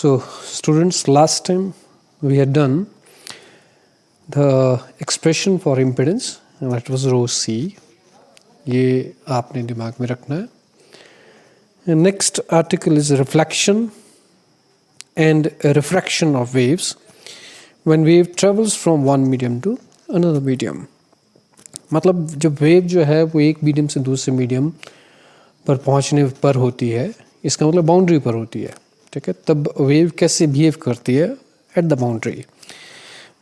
So, students, last time we had done the expression for impedance, and that was rho C. ये आपने दिमाग में रखना है. And next article is reflection and refraction of waves when wave travels from one medium to another medium. मतलब जब wave जो है वो एक मीडियम से दूसरे मीडियम पर पहुंचने पर होती है, इसका मतलब बाउंड्री पर होती है. ठीक है, तब वेव कैसे बिहेव करती है at the boundary.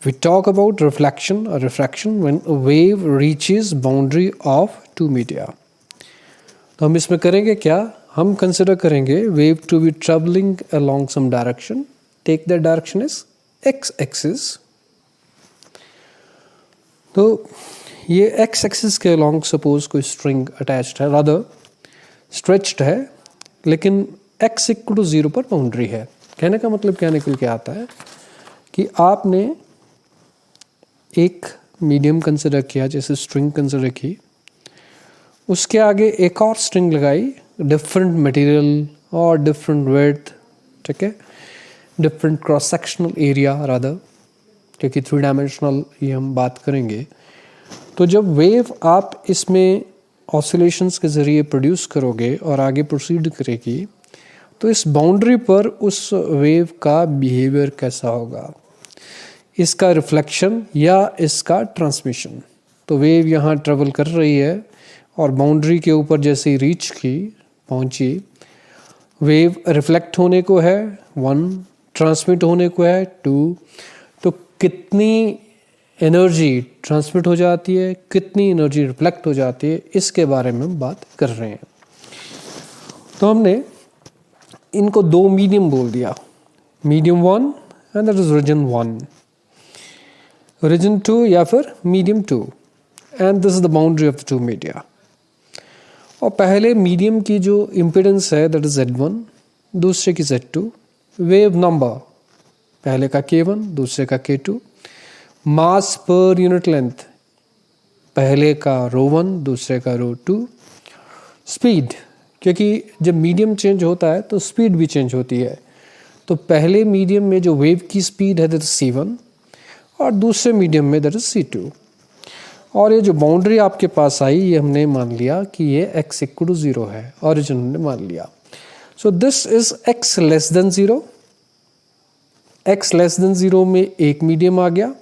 We talk about reflection और refraction when a wave reaches boundary of two media. तो हम इसमें करेंगे क्या, हम कंसिडर करेंगे wave to be travelling along some direction. Take that direction is x axis. तो ये एक्स एक्सिस के अलोंग सपोज कोई स्ट्रिंग अटैच्ड है, रादर स्ट्रेच्ड है, लेकिन एक्स इक्वल टू 0 पर बाउंड्री है. कहने का मतलब क्या निकल के आता है कि आपने एक मीडियम कंसिडर किया, जैसे स्ट्रिंग कंसिडर की, उसके आगे एक और स्ट्रिंग लगाई डिफरेंट मटेरियल और डिफरेंट विड्थ. ठीक है, different cross sectional area rather, क्योंकि 3 डायमेंशनल ये हम बात करेंगे. तो जब वेव आप इसमें ऑसिलेशंस के ज़रिए प्रोड्यूस करोगे और आगे प्रोसीड करेगी, तो इस बाउंड्री पर उस वेव का बिहेवियर कैसा होगा, इसका रिफ्लेक्शन या इसका ट्रांसमिशन. तो वेव यहाँ ट्रेवल कर रही है और बाउंड्री के ऊपर जैसे ही रीच की पहुँची, वेव रिफ्लेक्ट होने को है 1, ट्रांसमिट होने को है 2. तो कितनी एनर्जी ट्रांसमिट हो जाती है, कितनी एनर्जी रिफ्लेक्ट हो जाती है, इसके बारे में हम बात कर रहे हैं. तो हमने इनको 2 मीडियम बोल दिया, medium 1 and that is region 1, region 2 या फिर medium 2, and this is the boundary of the 2 media. और पहले मीडियम की जो इम्पिडेंस है दैट इज Z1, दूसरे की Z2. वेव नंबर पहले का K1, दूसरे का K2. मास पर यूनिट लेंथ पहले का ρ1, दूसरे का ρ2. स्पीड, क्योंकि जब मीडियम चेंज होता है तो स्पीड भी चेंज होती है. तो पहले मीडियम में जो वेव की स्पीड है दैट इज C1 और दूसरे मीडियम में दैट इज C2. और ये जो बाउंड्री आपके पास आई, ये हमने मान लिया कि ये x इक्वल टू 0 है, ऑरिजिन हमने मान लिया. So this is x less than 0. x less than 0 में एक मीडियम आ गया,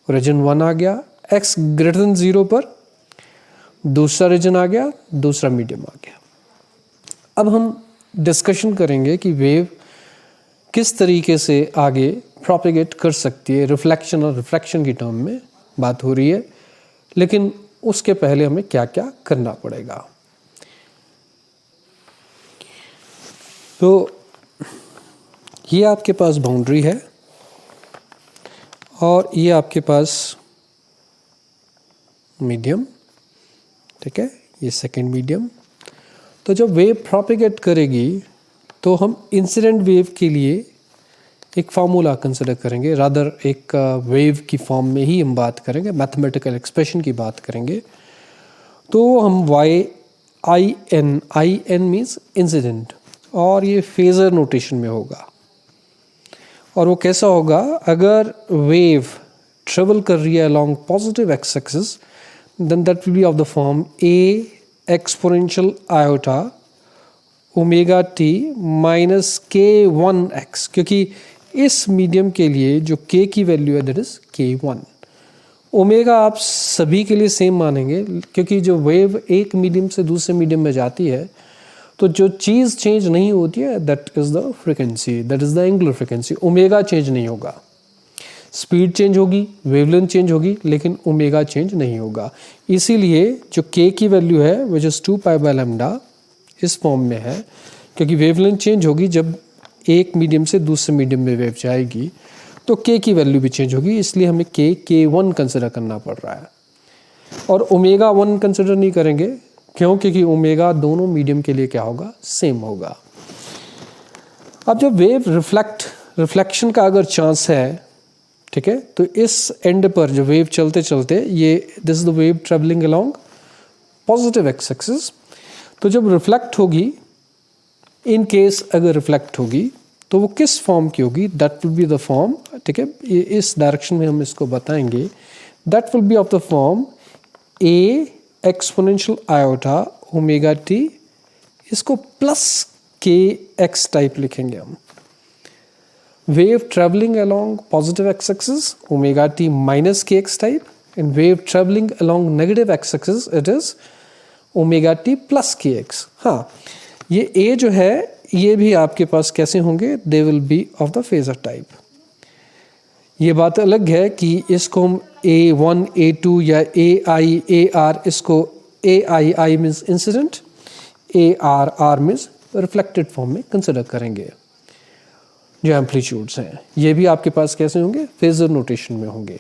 रीजन 1 आ गया. x ग्रेटर देन 0 पर दूसरा रीजन आ गया, दूसरा मीडियम आ गया. अब हम डिस्कशन करेंगे कि वेव किस तरीके से आगे प्रोपेगेट कर सकती है. रिफ्लेक्शन और रिफ्रैक्शन की टर्म में बात हो रही है, लेकिन उसके पहले हमें क्या क्या करना पड़ेगा. तो ये आपके पास बाउंड्री है और ये आपके पास मीडियम. ठीक है, ये सेकंड मीडियम. तो जब वेव प्रोपेगेट करेगी तो हम इंसिडेंट वेव के लिए एक फार्मूला कंसिडर करेंगे, रादर एक वेव की फॉर्म में ही हम बात करेंगे, मैथमेटिकल एक्सप्रेशन की बात करेंगे. तो हम IN मीन्स इंसिडेंट, और ये फेजर नोटेशन में होगा. और वो कैसा होगा, अगर वेव ट्रेवल कर रही है along positive X axis, then that will be of the form A exponential iota omega t minus K1x, क्योंकि इस मीडियम के लिए जो K की वैल्यू है दैट इज K1. ओमेगा आप सभी के लिए सेम मानेंगे, क्योंकि जो वेव एक मीडियम से दूसरे मीडियम में जाती है तो जो चीज़ चेंज नहीं होती है that is the frequency, that is the angular frequency. Omega change नहीं होगा. स्पीड चेंज होगी, वेवलेंथ चेंज होगी, लेकिन ओमेगा चेंज नहीं होगा. इसीलिए जो K की वैल्यू है विच इज़ 2π/λ इस फॉर्म में है, क्योंकि वेवलेंथ चेंज होगी जब एक मीडियम से दूसरे मीडियम में वेव जाएगी, तो K की वैल्यू भी चेंज होगी, इसलिए हमें K1 कंसिडर करना पड़ रहा है. और ओमेगा 1 कंसिडर नहीं करेंगे, क्यों, क्योंकि ओमेगा दोनों मीडियम के लिए क्या होगा, सेम होगा. अब जब वेव रिफ्लेक्शन का अगर चांस है, ठीक है, तो इस एंड पर जो वेव चलते चलते, ये this is the wave travelling along positive X axis. तो जब रिफ्लेक्ट होगी, इन केस अगर रिफ्लेक्ट होगी तो वो किस फॉर्म की होगी, that will be the form, ठीक है, इस डायरेक्शन में हम इसको बताएंगे, that will be of the form A exponential iota omega T, इसको प्लस के एक्स टाइप लिखेंगे हम, wave traveling along positive x-axis omega t minus kx type, and wave traveling along negative x-axis it is omega t plus kx. हाँ, ये a जो है ये भी आपके पास कैसे होंगे, they will be of the phasor type. ये बात अलग है कि इसको हम a1 a2 या ai ar, इसको ai means incident, ar means reflected form में कंसिडर करेंगे. जो एम्पलीट्यूड्स हैं ये भी आपके पास कैसे होंगे, फेजर नोटेशन में होंगे.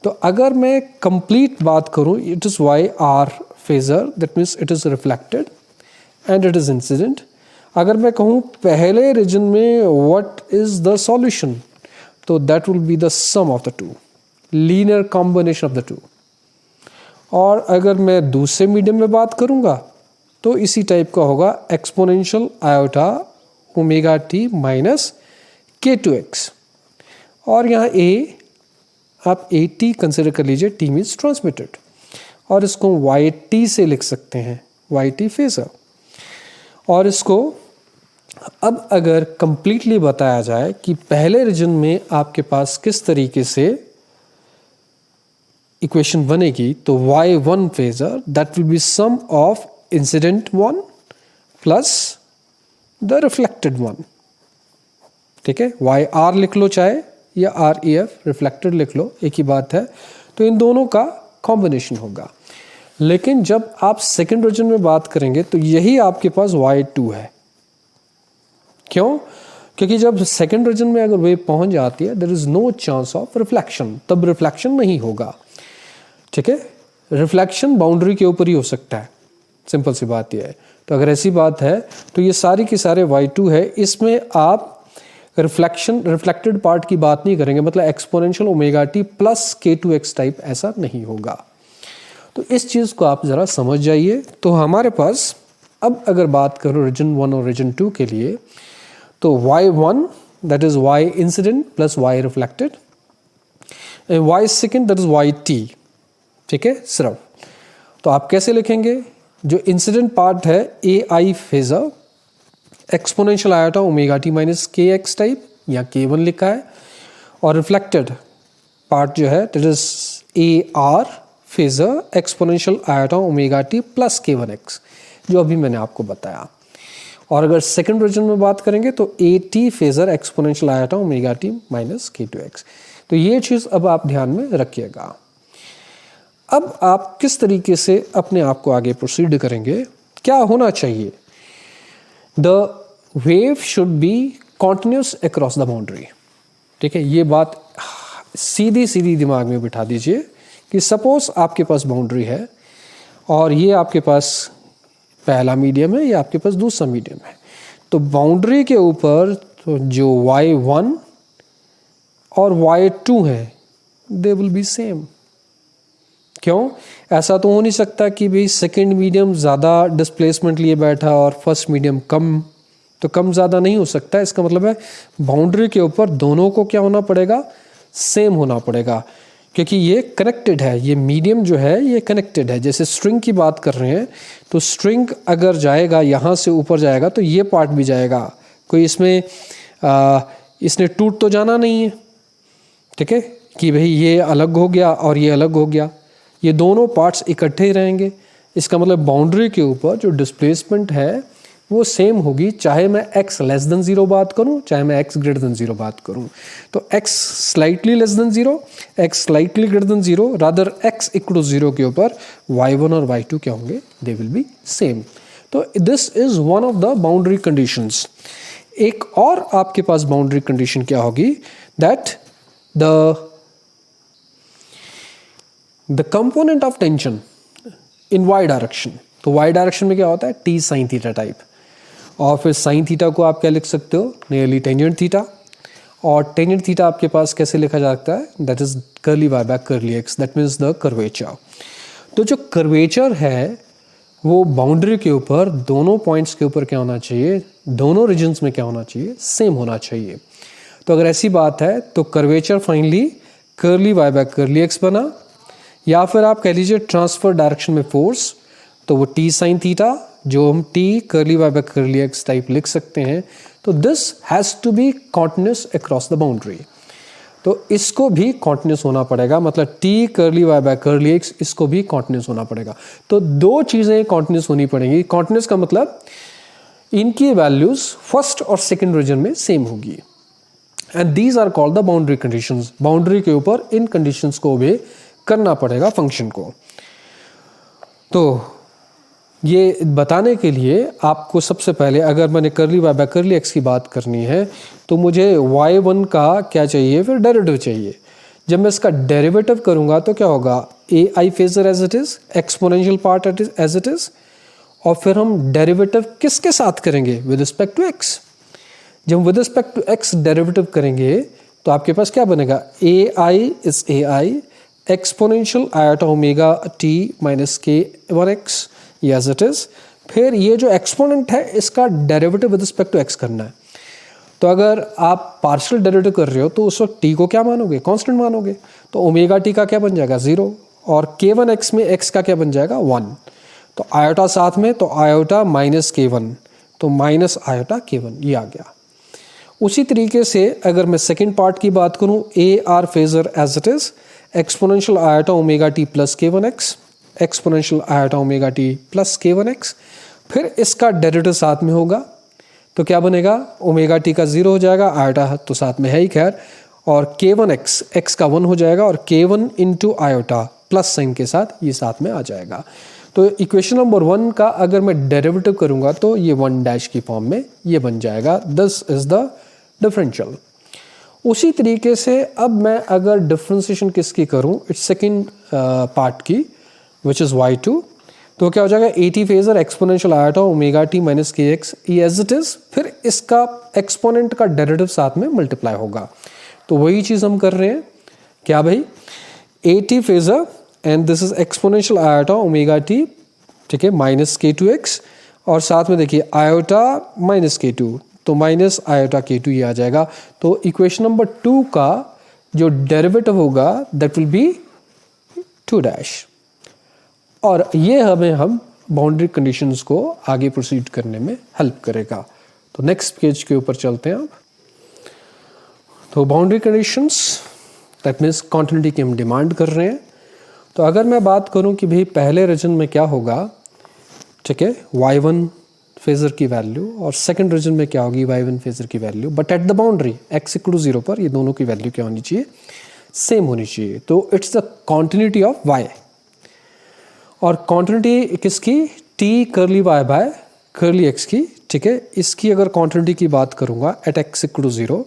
तो अगर मैं कंप्लीट बात करूं, it is Y R phasor, that means it is reflected and it is incident. अगर मैं कहूं पहले रीजन में व्हाट इज़ द सॉल्यूशन, तो that will be the sum of the two, linear combination of the two. और अगर मैं दूसरे मीडियम में बात करूंगा तो इसी टाइप का होगा exponential iota omega t minus k2x, और यहाँ a आप at कंसिडर कर लीजिए, t मीन्स ट्रांसमिटेड, और इसको yt से लिख सकते हैं, yt फेजर. और इसको अब अगर कंप्लीटली बताया जाए कि पहले रीजन में आपके पास किस तरीके से इक्वेशन बनेगी, तो y1 phasor that will be sum of incident one plus the reflected one. ठीक है, वाई आर लिख लो चाहे या आर ई एफ रिफ्लेक्टेड लिख लो, एक ही बात है. तो इन दोनों का कॉम्बिनेशन होगा. लेकिन जब आप सेकंड रीजन में बात करेंगे तो यही आपके पास y2 है. क्यों? क्योंकि जब सेकंड रीजन में अगर वेव पहुंच जाती है, there is no chance of reflection, तब रिफ्लेक्शन नहीं होगा. ठीक है, रिफ्लेक्शन बाउंड्री के ऊपर ही हो सकता है, सिंपल सी बात यह है. तो अगर ऐसी बात है तो ये सारी की सारे y2 है, इसमें आप रिफ्लेक्टेड पार्ट की बात नहीं करेंगे, मतलब exponential omega T plus k2x type ऐसा नहीं होगा. तो इस चीज़ को आप ज़रा समझ जाइए. तो हमारे पास अब अगर बात करो रीजन 1 और रीजन 2 के लिए, तो y1 that is y incident plus y reflected, and y second that is yt. ठीक है, सिर्फ. तो आप कैसे लिखेंगे, जो इंसिडेंट पार्ट है ai phasor exponential iota omega t minus के एक्स टाइप, या k1 लिखा है, और रिफ्लेक्टेड पार्ट जो है that is A R phasor exponential iota omega T plus k1x, जो अभी मैंने आपको बताया. और अगर सेकंड रीजन में बात करेंगे तो ए T phasor exponential iota omega t minus k2x. तो ये चीज़ अब आप ध्यान में रखिएगा. अब आप किस तरीके से अपने आप को आगे प्रोसीड करेंगे, क्या होना चाहिए, the wave should be continuous across the boundary. ठीक है, ये बात सीधी सीधी दिमाग में बिठा दीजिए कि सपोज आपके पास बाउंड्री है और ये आपके पास पहला मीडियम है, ये आपके पास दूसरा मीडियम है. तो बाउंड्री के ऊपर तो जो y1 और y2 है दे विल बी सेम. क्यों? ऐसा तो हो नहीं सकता कि भाई सेकंड मीडियम ज़्यादा डिस्प्लेसमेंट लिए बैठा और फर्स्ट मीडियम कम, तो कम ज़्यादा नहीं हो सकता. इसका मतलब है बाउंड्री के ऊपर दोनों को क्या होना पड़ेगा, सेम होना पड़ेगा, क्योंकि ये कनेक्टेड है. ये मीडियम जो है ये कनेक्टेड है. जैसे स्ट्रिंग की बात कर रहे हैं, तो स्ट्रिंग अगर जाएगा यहाँ से ऊपर जाएगा तो ये पार्ट भी जाएगा, कोई इसमें इसने टूट तो जाना नहीं है. ठीक है, कि भाई ये अलग हो गया और ये अलग हो गया, ये दोनों पार्ट्स इकट्ठे ही रहेंगे. इसका मतलब बाउंड्री के ऊपर जो डिस्प्लेसमेंट है वो सेम होगी, चाहे मैं x लेस देन 0 बात करूं, चाहे मैं x ग्रेटर देन 0 बात करूं. तो x slightly less than 0, x slightly greater than 0, rather x equal to 0 के ऊपर y1 और y2 क्या होंगे, दे विल बी सेम. तो this is one of the boundary conditions. एक और आपके पास बाउंड्री कंडीशन क्या होगी, that the component of tension in y direction. तो y डायरेक्शन में क्या होता है, t साइन थीटा टाइप, और फिर साइन थीटा को आप क्या लिख सकते हो, नियरली टेंजेंट थीटा, और टेंजेंट थीटा आपके पास कैसे लिखा जाता है, that is curly y by curly x, that means the curvature. तो जो कर्वेचर है वो बाउंड्री के ऊपर दोनों पॉइंट्स के ऊपर क्या होना चाहिए, दोनों रीजन्स में क्या होना चाहिए, सेम होना चाहिए। तो अगर ऐसी बात है तो curvature finally curly Y by curly X बना, या फिर आप कह लीजिए ट्रांसफर डायरेक्शन में फोर्स, तो वो टी साइन थीटा जो हम T curly Y by curly X type लिख सकते हैं। तो this has to be continuous across the boundary, तो इसको भी कॉन्टिन्यूस होना पड़ेगा, मतलब T curly Y by curly X इसको भी कॉन्टिन्यूस होना पड़ेगा। तो दो चीज़ें कॉन्टिन्यूस होनी पड़ेंगी। कॉन्टिन्यूस का मतलब इनकी वैल्यूज फर्स्ट और सेकंड रीजन में सेम होगी, and these are called the boundary conditions. Boundary के ऊपर इन कंडीशंस को भी करना पड़ेगा फंक्शन को। तो ये बताने के लिए आपको सबसे पहले अगर मैंने curly Y by curly X की बात करनी है तो मुझे y1 का क्या चाहिए, फिर डेरिवेटिव चाहिए। जब मैं इसका डेरिवेटिव करूंगा तो क्या होगा, A I phasor as it is, exponential part as it is, और फिर हम डेरिवेटिव किसके साथ करेंगे, विद रिस्पेक्ट टू एक्स। जब with respect to x derivative करेंगे तो आपके पास क्या बनेगा, A I is A I exponential iota omega t minus k one x as it is. फिर ये जो एक्सपोनेंट है इसका derivative with respect to x करना है। तो अगर आप पार्शियल डेरिवेटिव कर रहे हो तो उस वक्त टी को क्या मानोगे, कांस्टेंट मानोगे। तो ओमेगा टी का क्या बन जाएगा 0, और k1 x में x का क्या बन जाएगा 1। तो आयोटा साथ में, तो आयोटा माइनस k1, तो माइनस आयोटा k1 ये आ गया। उसी तरीके से अगर मैं सेकेंड पार्ट की बात करूं, A R phasor as it is exponential iota omega T plus k1 x, exponential iota omega T plus k1 x, फिर इसका डेरिवेटिव साथ में होगा तो क्या बनेगा, ओमेगा टी का 0 हो जाएगा, आयोटा तो साथ में है ही खैर, और k1 x, x का 1 हो जाएगा, और k1 into iota plus sign के साथ ये साथ में आ जाएगा। तो इक्वेशन नंबर 1 का अगर मैं डेरिवेटिव करूंगा तो ये 1 डैश की फॉर्म में ये बन जाएगा, दिस इज द डिफरेंशियल। उसी तरीके से अब मैं अगर डिफरेंशिएशन किसकी करूं, इट्स सेकेंड पार्ट की, विच इज़ y2, तो क्या हो जाएगा, ए T phasor exponential iota omega t minus के एक्स एज इट इज, फिर इसका एक्सपोनेंट का डेरिवेटिव साथ में मल्टीप्लाई होगा। तो वही चीज़ हम कर रहे हैं, क्या भाई, ए T phasor and this is exponential iota omega T, ठीक है, माइनस के टू एक्स, और साथ में देखिए आयोटा माइनस के टू, तो माइनस आयोटा के टू ये आ जाएगा। तो इक्वेशन नंबर 2 का जो डेरिवेटिव होगा दैट विल बी 2 डैश, और ये हमें हम बाउंड्री कंडीशंस को आगे प्रोसीड करने में हेल्प करेगा। तो नेक्स्ट पेज के ऊपर चलते हैं अब। तो boundary conditions that means continuity की हम डिमांड कर रहे हैं। तो अगर मैं बात करूं कि भाई पहले रीजन में क्या होगा, ठीक है, y1 फेजर की वैल्यू, और सेकंड रीजन में क्या होगी, y1 फेजर की value, but at the boundary x equal to 0 पर ये दोनों की वैल्यू क्या होनी चाहिए, सेम होनी चाहिए। तो it's the continuity of y, और कॉन्टिन्यूटी किसकी, T curly Y by curly X की, ठीक है। इसकी अगर कॉन्टिन्यूटी की बात करूंगा एट एक्स इक्वल टू 0,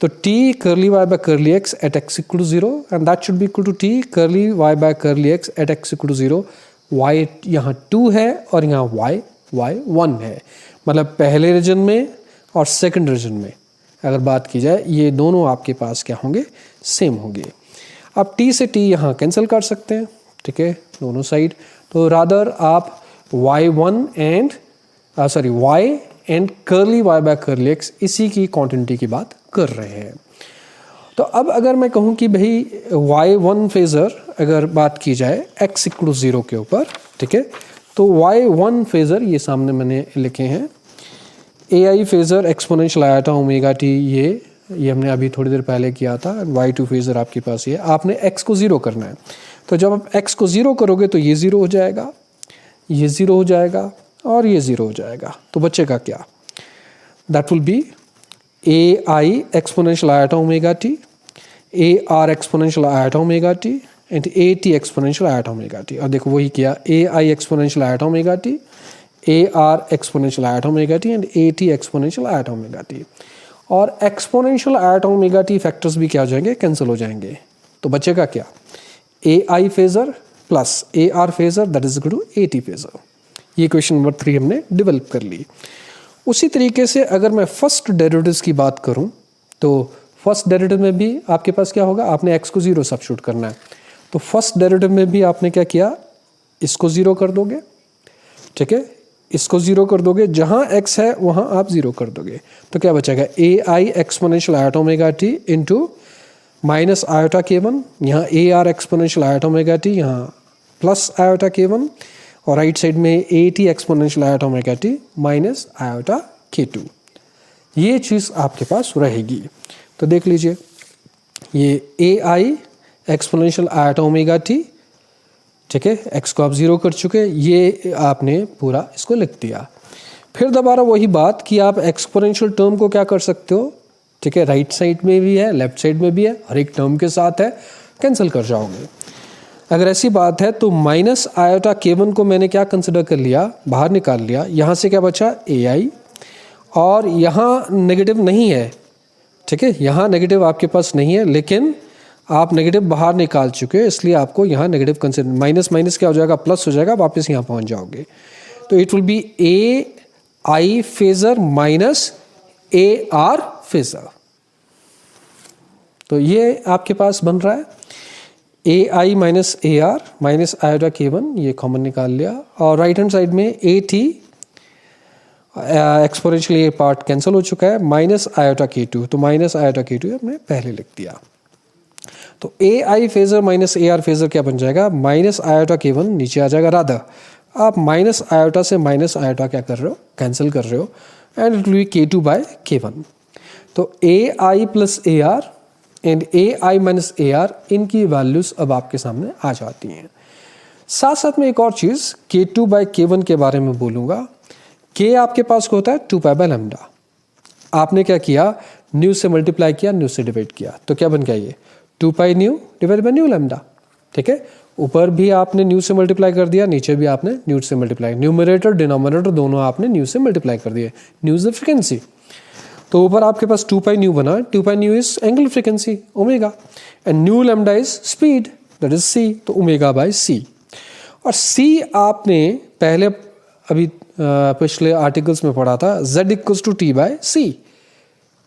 तो T curly Y by curly X at X equal to 0 and that should be equal to T curly Y by curly X at X equal to 0। Y यहाँ 2 है और यहाँ Y 1 है, मतलब पहले region में और सेकंड रीजन में अगर बात की जाए ये दोनों आपके पास क्या होंगे, सेम होंगे। आप टी से टी यहाँ कैंसिल कर सकते हैं, ठीक है, दोनों साइड। तो रादर आप y1 and y and curly Y by curly X इसी की कॉन्टिन्यूटी की बात कर रहे हैं। तो अब अगर मैं कहूँ कि भाई y1 फेजर अगर बात की जाए x इक्वल टू 0 के ऊपर, ठीक है, तो y1 फेजर ये सामने मैंने लिखे हैं, A I phasor exponential iota omega t, ये हमने अभी थोड़ी देर पहले किया था। y2 फेजर आपके पास ये, आपने x को 0 करना है। तो जब आप x को 0 करोगे तो ये 0 हो जाएगा, ये 0 हो जाएगा और ये 0 हो जाएगा। तो बचेगा क्या, that will be A I exponential iota omega t, A R exponential iota omega t and A T exponential iota omega t. और देखो वही किया, A I exponential iota omega t, A R exponential iota omega t and A T exponential iota omega t. और exponential iota omega t factors भी क्या हो जाएंगे, cancel हो जाएंगे। तो बचेगा क्या, A I phasor plus A R phasor that is equal to A T phasor. ये क्वेश्चन नंबर 3 हमने डेवलप कर ली। उसी तरीके से अगर मैं फर्स्ट डेरिवेटिव्स की बात करूं तो फर्स्ट डेरिवेटिव में भी आपके पास क्या होगा, आपने x को 0 सब्स्टिट्यूट करना है। तो फर्स्ट डेरिवेटिव में भी आपने क्या किया, इसको 0 कर दोगे, ठीक है, इसको 0 कर दोगे, जहाँ x है वहाँ आप 0 कर दोगे, तो क्या बचेगा A I exponential iota omega t into minus iota k1, यहाँ A R exponential iota omega t, यहाँ प्लस आयोटा k1, और राइट साइड में A T exponential iota omega t minus iota k2। ये चीज़ आपके पास रहेगी। तो देख लीजिए, ये ए I exponential iota omega T, ठीक है, x को आप 0 कर चुके, ये आपने पूरा इसको लिख दिया। फिर दोबारा वही बात कि आप एक्सपोनेंशियल टर्म को क्या कर सकते हो, ठीक है, राइट साइड में भी है, लेफ्ट साइड में भी है, हर एक टर्म के साथ है, कैंसिल कर जाओगे। अगर ऐसी बात है तो माइनस आयोटा k1 को मैंने क्या कंसिडर कर लिया, बाहर निकाल लिया, यहाँ से क्या बचा ए आई, और यहाँ नेगेटिव नहीं है, ठीक है, यहाँ नेगेटिव आपके पास नहीं है, लेकिन आप नेगेटिव बाहर निकाल चुके हैं, इसलिए आपको यहाँ नेगेटिव कंसिडर, माइनस माइनस क्या हो जाएगा, प्लस हो जाएगा, वापस यहाँ पहुँच जाओगे। तो it will be A I phasor minus A R phasor. तो ये आपके पास बन रहा है A I minus A R minus iota k1, ये कॉमन निकाल लिया, और राइट हैंड साइड में ए टी एक्सपोनेंशियल, ये पार्ट कैंसिल हो चुका है, माइनस आयोटा k2, तो माइनस आयोटा k2 हमने पहले लिख दिया। तो A I phasor minus A R phasor क्या बन जाएगा, माइनस आयोटा k1 नीचे आ जाएगा, राधा आप माइनस आयोटा से माइनस आयोटा क्या कर रहे हो, कैंसिल कर रहे हो, and it will be k2 by k1। तो A I plus A R and A I minus A R, इनकी वैल्यूज अब आपके सामने आ जाती हैं। साथ साथ में एक और चीज़ k2 बाय k1 के बारे में बोलूँगा। k आपके पास होता है 2 पाई बाय लैम्डा, आपने क्या किया, न्यू से मल्टीप्लाई किया, न्यू से डिवाइड किया, तो क्या बन गया ये 2 pi nu divide by new lambda, ठीक है। ऊपर भी आपने न्यू से मल्टीप्लाई कर दिया, नीचे भी आपने न्यू से मल्टीप्लाई, न्यूमरेटर डिनोमिनेटर दोनों आपने न्यू से मल्टीप्लाई कर दिए, न्यू इज द फ्रीक्वेंसी। तो ऊपर आपके पास 2 पाई न्यू बना, 2 pi nu is angle frequency omega, and nu lambda is speed that is C, तो ओमेगा बाय सी। और सी आपने पहले अभी पिछले आर्टिकल्स में पढ़ा था, z equals to t by c,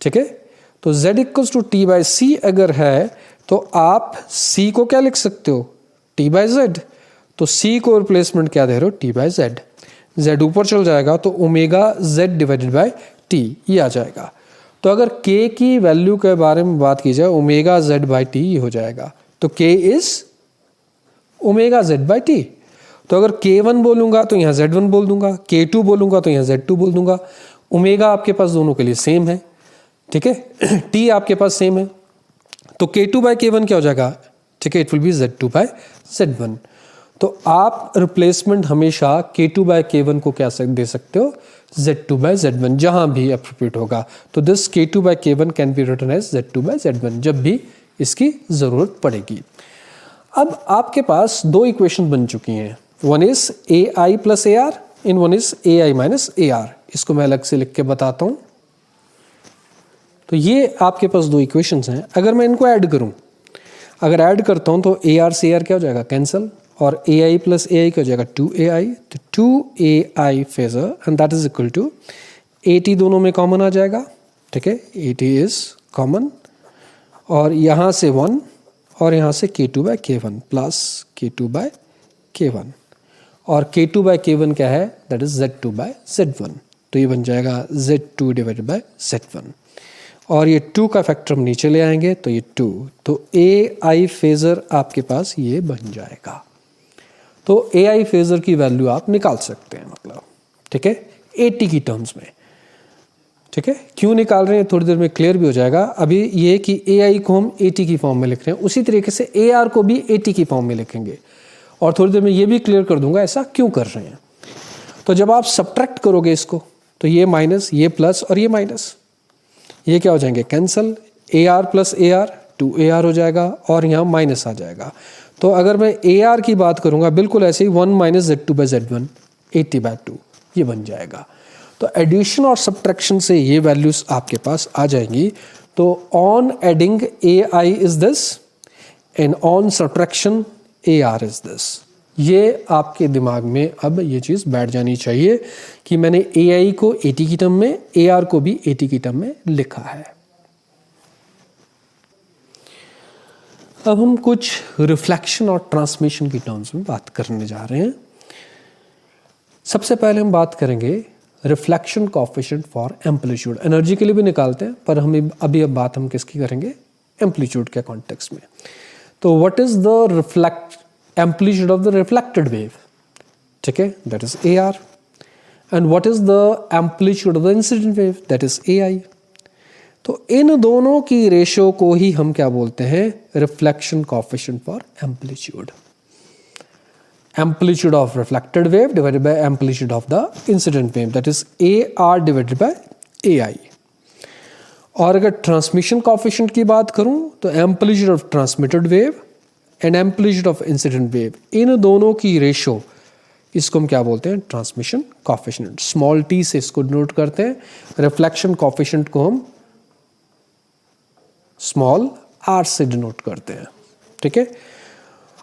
ठीक है। तो z equals to t by c अगर है तो आप c को क्या लिख सकते हो, t बाय z, तो c को रिप्लेसमेंट क्या दे रहे हो, t बाय z, z ऊपर चल जाएगा तो omega z divided by t ये आ जाएगा। तो अगर k की वैल्यू के बारे में बात की जाए, ओमेगा z बाय t ये हो जाएगा, तो k इज ओमेगा z बाय t। तो अगर k1 बोलूंगा तो यहाँ z1 बोल दूंगा, k2 बोलूंगा तो यहाँ z2 बोल दूंगा। ओमेगा आपके पास दोनों के लिए सेम है, ठीक है, t आपके पास सेम है, तो k2 बाय k1 क्या हो जाएगा, ठीक है, it will B z2 by z1। तो आप रिप्लेसमेंट हमेशा k2 बाय k1 को क्या दे सकते हो, z2 बाय z1, जहां भी अप्रोप्रिएट होगा। तो this k2 by k1 can be written as z2 by z1 जब भी इसकी जरूरत पड़ेगी। अब आपके पास दो इक्वेशन बन चुकी हैं, one is A I plus A R in one is A I minus A R. इसको मैं अलग से लिख के बताता हूं। तो ये आपके पास दो इक्वेशंस हैं, अगर मैं इनको ऐड करूं, अगर ऐड करता हूं तो ए आर से ए आर क्या हो जाएगा, कैंसिल, और ए आई प्लस ए आई क्या हो जाएगा, 2ai, तो 2ai phasor and that is equal to A T, दोनों में कॉमन आ जाएगा, ठीक है, ए टी इज कॉमन, और यहाँ से 1 और यहाँ से k2 by k1 plus k2 by k1, और k2 बाय k1 क्या है, that is z2 by z1, तो ये बन जाएगा z2 डिवाइडेड बाय z1, और ये 2 का फैक्टर हम नीचे ले आएंगे तो ये 2, तो ए आई फेजर आपके पास ये बन जाएगा। तो ए आई फेजर की वैल्यू आप निकाल सकते हैं, मतलब ठीक है, 80 की टर्म्स में, ठीक है। क्यों निकाल रहे हैं थोड़ी देर में क्लियर भी हो जाएगा। अभी ये कि ए आई को हम 80 की फॉर्म में लिख रहे हैं, उसी तरीके से ए आर को भी 80 की फॉर्म में लिखेंगे, और थोड़ी देर में ये भी क्लियर कर दूंगा ऐसा क्यों कर रहे हैं। तो जब आप सब्ट्रैक्ट करोगे इसको, तो ये माइनस, ये प्लस और ये माइनस, ये क्या हो जाएंगे, cancel, A R plus A are 2ar हो जाएगा, और यहाँ माइनस आ जाएगा। तो अगर मैं ए आर की बात करूंगा बिल्कुल ऐसे ही 1 माइनस z2 बाई z1 80/2 ये बन जाएगा। तो एडिशन और सब्ट्रैक्शन से ये वैल्यूज आपके पास आ जाएंगी। तो on adding A I is this and on subtraction A R is this. ये आपके दिमाग में अब ये चीज़ बैठ जानी चाहिए कि मैंने ए आई को 80 की टर्म में, ए आर को भी 80 की टर्म में लिखा है। अब हम कुछ रिफ्लेक्शन और ट्रांसमिशन की टर्म्स में बात करने जा रहे हैं। सबसे पहले हम बात करेंगे reflection coefficient for amplitude. Energy के लिए भी निकालते हैं, पर हम अभी बात हम किसकी करेंगे, एम्पलीट्यूड के कॉन्टेक्स्ट में। तो what is the amplitude of the reflected wave, ठीक है, that is A R. And what is the amplitude of the incident wave, that is A I. तो इन दोनों की रेशियो को ही हम क्या बोलते हैं, reflection coefficient for amplitude. Amplitude of reflected wave divided by amplitude of the incident wave, that is AR divided by AI। और अगर ट्रांसमिशन कोएफिशिएंट की बात करूं तो amplitude of transmitted wave and amplitude of incident wave, इन दोनों की ratio, इसको हम क्या बोलते हैं, ट्रांसमिशन कोएफिशिएंट। स्मॉल टी से इसको डिनोट करते हैं, रिफ्लेक्शन कोएफिशिएंट को हम स्मॉल आर से डिनोट करते हैं, ठीक है।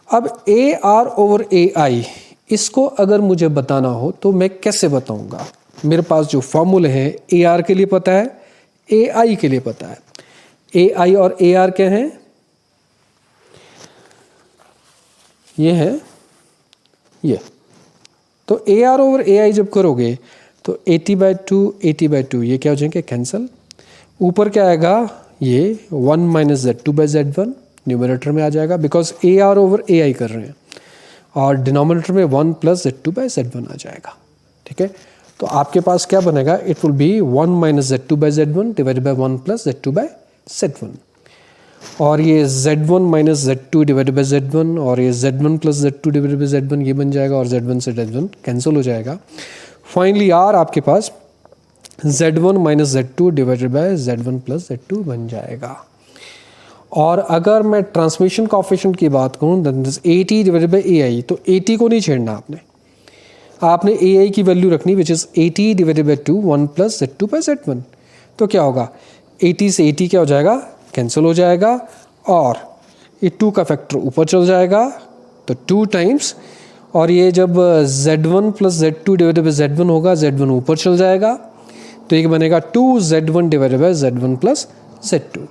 अब ए आर ओवर ए आई, इसको अगर मुझे बताना हो तो मैं कैसे बताऊंगा। मेरे पास जो फॉर्मूले हैं, ए आर के लिए पता है, ए आई के लिए पता है। ए आई और ए आर क्या हैं, ये है ये। तो ए आर ओवर ए आई जब करोगे तो 80/2 ये क्या हो जाएंगे, कैंसल। ऊपर क्या आएगा, ये 1 - Z2/Z1 न्यूमरेटर में आ जाएगा, बिकॉज ए आर ओवर ए आई कर रहे हैं, और डिनोमिनेटर में 1 + Z2/Z1 आ जाएगा, ठीक है। तो आपके पास क्या बनेगा, it will B 1 - Z2/Z1 divided by 1 + Z2/Z1। और ये Z1 - Z2 divided by Z1, और ये Z1 + Z2 divided by Z1 ये बन जाएगा, और Z1 से Z1 कैंसिल हो जाएगा। फाइनली आर आपके पास Z1 - Z2 divided by Z1 + Z2 बन जाएगा। और अगर मैं ट्रांसमिशन कोएफिशिएंट की बात करूं, that is 80 divided by AI, तो 80 को नहीं छेड़ना आपने AI की वैल्यू रखनी, which is 80 divided by 2 1 + Z2/Z1। तो क्या होगा, 80 से 80 क्या हो जाएगा, कैंसिल हो जाएगा, और ये 2 का फैक्टर ऊपर चल जाएगा, तो 2 टाइम्स, और ये जब Z1 + Z2 divided by Z1 होगा, Z1 ऊपर चल जाएगा, तो ये बनेगा 2Z1 divided by Z1 + Z2।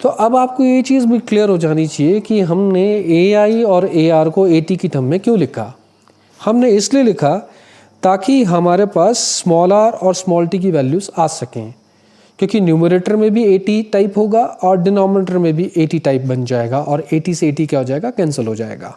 तो अब आपको ये चीज़ भी क्लियर हो जानी चाहिए कि हमने AI और AR को 80 की टर्म में क्यों लिखा। हमने इसलिए लिखा ताकि हमारे पास स्मॉल r और स्मॉल t की वैल्यूज़ आ सकें, क्योंकि न्यूमरेटर में भी 80 टाइप होगा और डिनोमिनेटर में भी 80 टाइप बन जाएगा, और 80 से 80 क्या हो जाएगा, कैंसिल हो जाएगा।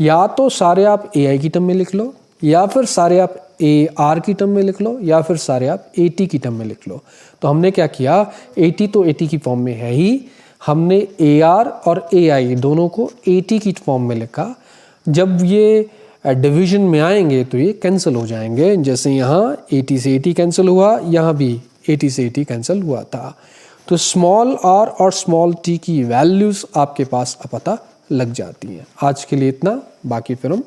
या तो सारे आप AI की टर्म में लिख लो, या फिर सारे आप AR की टर्म में लिख लो, या फिर सारे आप 80 की टर्म में लिख लो। तो हमने क्या किया, 80 तो 80 की फॉर्म में है ही, हमने AR और AI दोनों को 80 की फॉर्म में लिखा। जब ये डिवीजन में आएंगे तो ये कैंसिल हो जाएंगे, जैसे यहाँ 80 से 80 कैंसिल हुआ, यहाँ भी 80 से 80 कैंसिल हुआ था। तो स्मॉल r और स्मॉल t की वैल्यूज़ आपके पास पता लग जाती हैं। आज के लिए इतना, बाकी फिर हम